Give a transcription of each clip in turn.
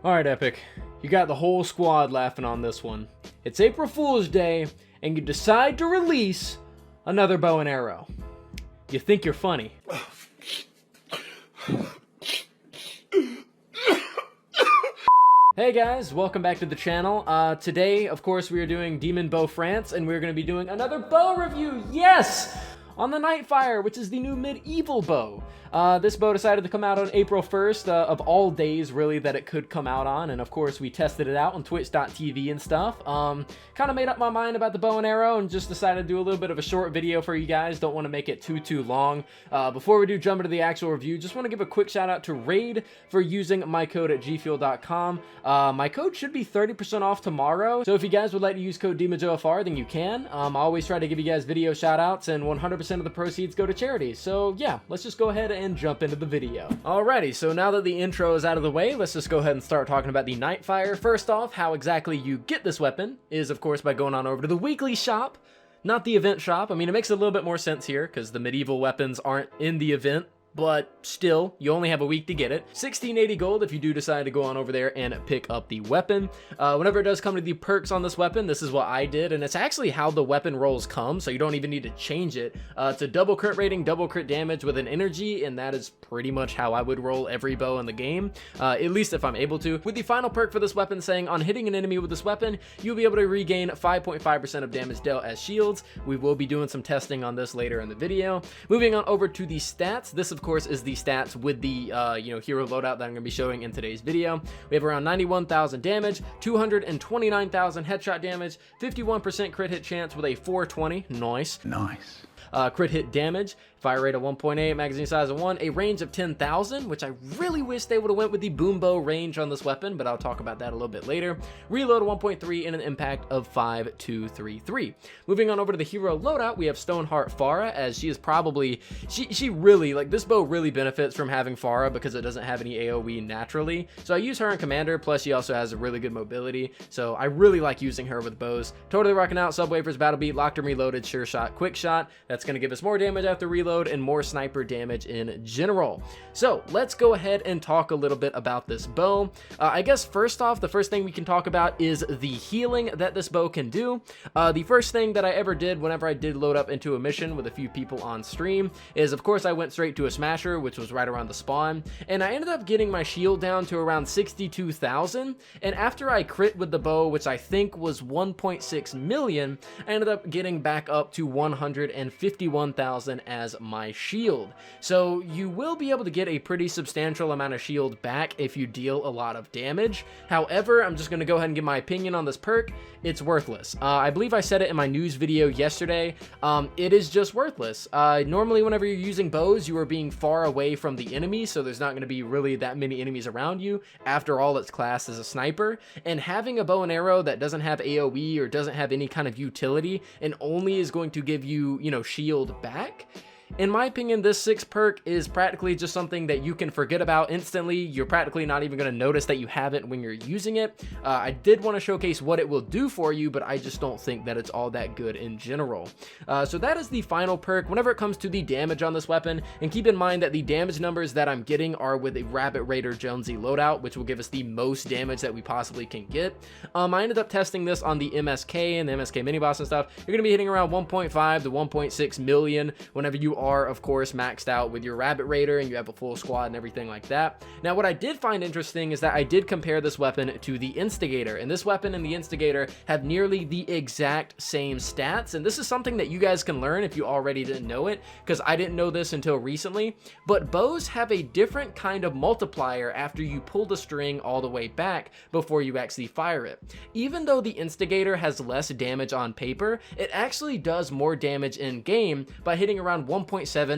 Alright, Epic. You got the whole squad laughing on this one. It's April Fool's Day, and you decide to release another bow and arrow. You think you're funny. Hey guys, welcome back to the channel. Today, of course, we are doing demonjoefrance, and we're going to be doing another bow review. Yes! On the Knightfire, which is the new medieval bow. This bow decided to come out on April 1st, of all days, really, that it could come out on, and of course, we tested it out on twitch.tv and stuff. Kind of made up my mind about the bow and arrow, and just decided to do a little bit of a short video for you guys. Don't want to make it too long. Before we do jump into the actual review, just want to give a quick shout out to Raid for using my code at gfuel.com. My code should be 30% off tomorrow, so if you guys would like to use code demonjoefr, then you can. I always try to give you guys video shout outs, and 100% of the proceeds go to charity. So yeah, let's just go ahead and jump into the video. Alrighty, so now that the intro is out of the way, let's just go ahead and start talking about the Knightfire. First off, how exactly you get this weapon is, of course, by going on over to the weekly shop, not the event shop. I mean, it makes a little bit more sense here because the medieval weapons aren't in the event, but still, you only have a week to get it. 1680 gold if you do decide to go on over there and pick up the weapon. Whenever it does come to the perks on this weapon, this is what I did, and it's actually how the weapon rolls come, so you don't even need to change it. It's a double crit rating, double crit damage with an energy, and that is pretty much how I would roll every bow in the game, at least if I'm able to. With the final perk for this weapon saying, on hitting an enemy with this weapon, you'll be able to regain 5.5% of damage dealt as shields. We will be doing some testing on this later in the video. Moving on over to the stats, this of course is the stats with the hero loadout that I'm going to be showing in today's video. We have around 91,000 damage, 229,000 headshot damage, 51% crit hit chance with a 420. Nice. Crit hit damage, fire rate of 1.8, magazine size of 1, a range of 10,000, which I really wish they would have went with the boom bow range on this weapon, but I'll talk about that a little bit later. Reload of 1.3 and an impact of 5,233. Moving on over to the hero loadout, we have Stoneheart Farah, as she is probably, she really, like, this bow really benefits from having Farah because it doesn't have any AoE naturally. So I use her in Commander, plus she also has a really good mobility, so I really like using her with bows. Totally rocking out Subwafers, Battle Beat, Locked and Reloaded, Sure Shot, Quick Shot. That's going to give us more damage after reload and more sniper damage in general. So let's go ahead and talk a little bit about this bow. I guess first off, the first thing we can talk about is the healing that this bow can do. The first thing that I ever did whenever I did load up into a mission with a few people on stream is, of course, I went straight to a smasher, which was right around the spawn, and I ended up getting my shield down to around 62,000, and after I crit with the bow, which I think was 1.6 million, I ended up getting back up to 151,000 as my shield. So you will be able to get a pretty substantial amount of shield back if you deal a lot of damage. However, I'm just going to go ahead and give my opinion on this perk. It's worthless. I believe I said it in my news video yesterday. It is just worthless. Normally, whenever you're using bows, you are being far away from the enemy, so there's not going to be really that many enemies around you. After all, it's classed as a sniper, and having a bow and arrow that doesn't have AoE or doesn't have any kind of utility and only is going to give you, shield back. In my opinion, this 6th perk is practically just something that you can forget about instantly. You're practically not even going to notice that you have it when you're using it. I did want to showcase what it will do for you, but I just don't think that it's all that good in general. So that is the final perk whenever it comes to the damage on this weapon. And keep in mind that the damage numbers that I'm getting are with a Rabbit Raider Jonesy loadout, which will give us the most damage that we possibly can get. I ended up testing this on the MSK and the MSK mini boss and stuff. You're going to be hitting around 1.5 to 1.6 million whenever you are, of course, maxed out with your Rabbit Raider and you have a full squad and everything like that. Now, what I did find interesting is that I did compare this weapon to the Instigator, and this weapon and the Instigator have nearly the exact same stats, and this is something that you guys can learn if you already didn't know it, because I didn't know this until recently, but bows have a different kind of multiplier after you pull the string all the way back before you actually fire it. Even though the Instigator has less damage on paper, it actually does more damage in game by hitting around 1.7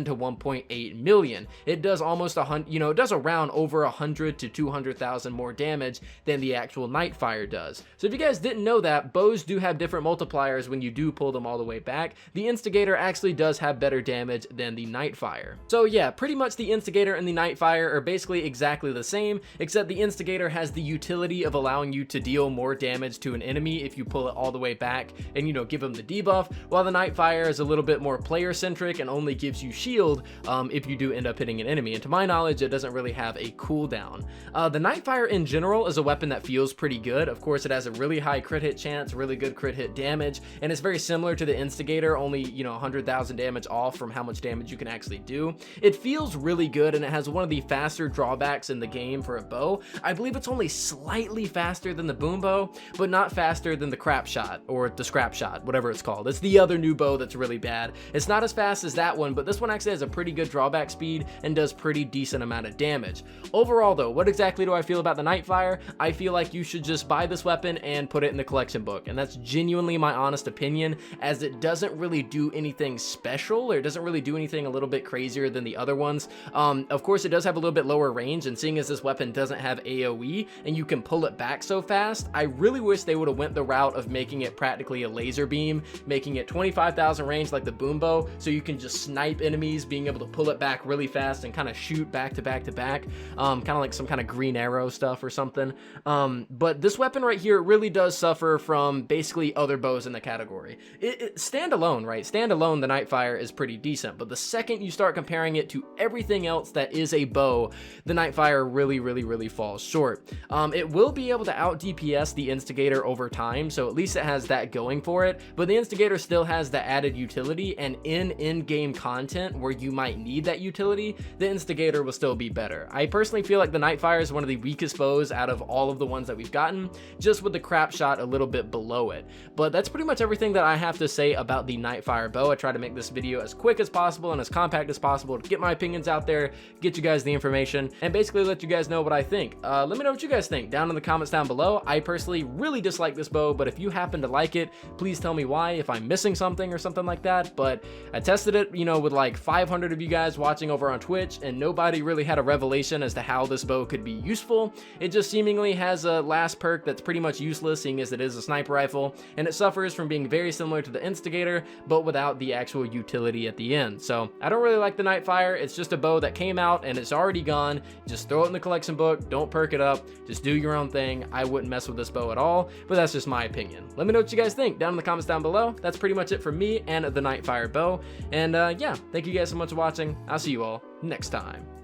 to 1.8 million. It does almost it does around over 100 to 200,000 more damage than the actual Knightfire does. So if you guys didn't know that, bows do have different multipliers when you do pull them all the way back. The Instigator actually does have better damage than the Knightfire. So yeah, pretty much the Instigator and the Knightfire are basically exactly the same, except the Instigator has the utility of allowing you to deal more damage to an enemy if you pull it all the way back and, give them the debuff, while the Knightfire is a little bit more player centric and only gives you shield if you do end up hitting an enemy, and to my knowledge it doesn't really have a cooldown. The Knightfire in general is a weapon that feels pretty good. Of course, it has a really high crit hit chance, really good crit hit damage, and it's very similar to the Instigator, only 100,000 damage off from how much damage you can actually do. It feels really good, and it has one of the faster drawbacks in the game for a bow. I believe it's only slightly faster than the boom bow, but not faster than the crap shot or the scrap shot, whatever it's called. It's the other new bow that's really bad. It's not as fast as that one, but this one actually has a pretty good drawback speed and does pretty decent amount of damage. Overall though, what exactly do I feel about the Knightfire? I feel like you should just buy this weapon and put it in the collection book, and that's genuinely my honest opinion, as it doesn't really do anything special, or it doesn't really do anything a little bit crazier than the other ones. Of course, it does have a little bit lower range, and seeing as this weapon doesn't have AoE and you can pull it back so fast, I really wish they would have went the route of making it practically a laser beam, making it 25,000 range like the boom bow, so you can just snipe enemies, being able to pull it back really fast and kind of shoot back to back to back, kind of like some kind of green arrow stuff or something. But this weapon right here really does suffer from basically other bows in the category. Standalone, right? Standalone, the Knightfire is pretty decent, but the second you start comparing it to everything else that is a bow, the Knightfire really falls short. It will be able to out DPS the Instigator over time, so at least it has that going for it, but the Instigator still has the added utility, and in-game content where you might need that utility, the Instigator will still be better. I personally feel like the Knightfire is one of the weakest bows out of all of the ones that we've gotten, just with the crap shot a little bit below it. But that's pretty much everything that I have to say about the Knightfire bow. I try to make this video as quick as possible and as compact as possible to get my opinions out there, get you guys the information, and basically let you guys know what I think. Let me know what you guys think down in the comments down below. I personally really dislike this bow, but if you happen to like it, please tell me why, if I'm missing something or something like that. But I tested it, with like 500 of you guys watching over on Twitch, and nobody really had a revelation as to how this bow could be useful. It just seemingly has a last perk that's pretty much useless, seeing as it is a sniper rifle, and it suffers from being very similar to the Instigator, but without the actual utility at the end. So I don't really like the Knightfire. It's just a bow that came out and it's already gone. Just throw it in the collection book, don't perk it up, just do your own thing. I wouldn't mess with this bow at all, but that's just my opinion. Let me know what you guys think down in the comments down below. That's pretty much it for me and the Knightfire bow, and yeah, thank you guys so much for watching. I'll see you all next time.